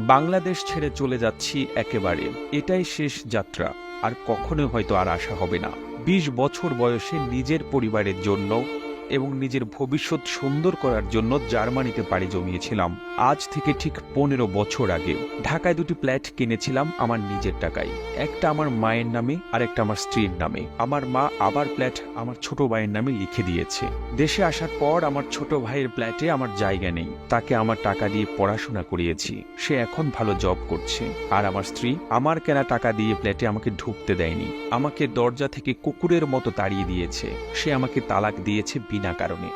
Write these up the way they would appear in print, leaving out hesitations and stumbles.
বাংলাদেশ ছেড়ে চলে যাচ্ছি একেবারে। এটাই শেষ যাত্রা। আর কখনোই হয়তো আর আসা হবে না। ২০ বছর বয়সে নিজের পরিবারের জন্য এবং নিজের ভবিষ্যৎ সুন্দর করার জন্য জার্মানিতে পাড়ি জমিয়েছিলাম। আজ থেকে ঠিক ১৫ বছর আগে ঢাকায় দুটি ফ্ল্যাট কিনেছিলাম আমার নিজের টাকায়। একটা আমার মায়ের নামে আর একটা আমার স্ত্রীর নামে। আমার মা আবার ফ্ল্যাট আমার ছোট ভাইয়ের নামে লিখে দিয়েছে। দেশে আসার পর আমার ছোট ভাইয়ের ফ্ল্যাটে আমার জায়গা নেই। তাকে আমার টাকা দিয়ে পড়াশোনা করিয়েছি। সে এখন ভালো জব করছে। আর আমার স্ত্রী আমার কেনা টাকা দিয়ে ফ্ল্যাটে আমাকে ঢুকতে দেয়নি। আমাকে দরজা থেকে কুকুরের মতো তাড়িয়ে দিয়েছে। সে আমাকে তালাক দিয়েছে বিনা কারণে।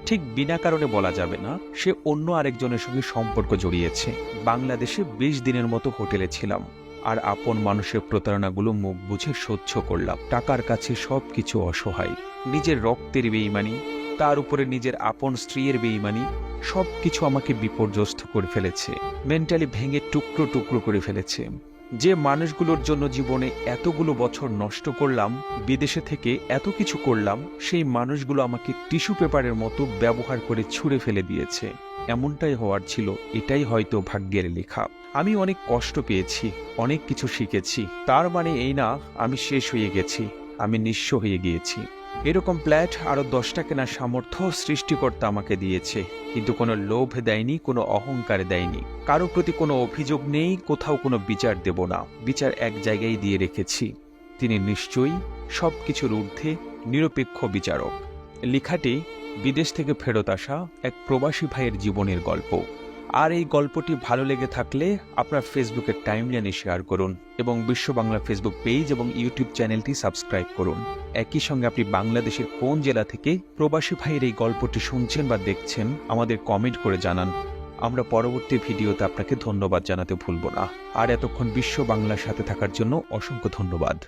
ঠিক বিনা কারণে বলা যাবে না, সে অন্য আরেকজনের সঙ্গে সম্পর্ক জড়িয়েছে। বাংলাদেশে ২০ দিনের মতো হোটেলে ছিলাম। আর আপন মানুষের প্রতারণাগুলো মুখ বুঝে সহ্য করলাম। টাকার কাছে সবকিছু অসহায়। নিজের রক্তের বেঈমানি, তার উপরে নিজের আপন স্ত্রীর বেঈমানি, সবকিছু আমাকে বিপর্যস্ত করে ফেলেছে। মেন্টালি ভেঙে টুকরো টুকরো করে ফেলেছে। যে মানুষগুলোর জন্য জীবনে এতগুলো বছর নষ্ট করলাম, বিদেশে থেকে এত কিছু করলাম, সেই মানুষগুলো আমাকে টিস্যু পেপারের মতো ব্যবহার করে ছুঁড়ে ফেলে দিয়েছে। এমনটাই হওয়ার ছিল। এটাই হয়তো ভাগ্যের লেখা। আমি অনেক কষ্ট পেয়েছি, অনেক কিছু শিখেছি। তার মানে এই না আমি শেষ হয়ে গেছি, আমি নিঃস্ব হয়ে গিয়েছি। এরকম ফ্ল্যাট আরো 10টা কেনার সামর্থ্য সৃষ্টিকর্তা আমাকে দিয়েছে, কিন্তু কোনো লোভ দেয়নি, কোনো অহংকার দেয়নি। কারো প্রতি কোনো অভিযোগ নেই, কোথাও কোনো বিচার দেব না। বিচার এক জায়গায় দিয়ে রেখেছি। তিনি নিশ্চয়ই সবকিছুর ঊর্ধ্বে নিরপেক্ষ বিচারক। লেখাটি বিদেশ থেকে ফেরত আসা এক প্রবাসী ভাইয়ের জীবনের গল্প। আর এই গল্পটি ভালো লেগে থাকলে আপনার ফেসবুকের টাইমলাইনে শেয়ার করুন এবং বিশ্ব বাংলা ফেসবুক পেজ এবং ইউটিউব চ্যানেলটি সাবস্ক্রাইব করুন। একই সঙ্গে আপনি বাংলাদেশের কোন জেলা থেকে প্রবাসী ভাইয়ের এই গল্পটি শুনছেন বা দেখছেন আমাদের কমেন্ট করে জানান। আমরা পরবর্তী ভিডিওতে আপনাকে ধন্যবাদ জানাতে ভুলব না। আর এতক্ষণ বিশ্ব বাংলার সাথে থাকার জন্য অসংখ্য ধন্যবাদ।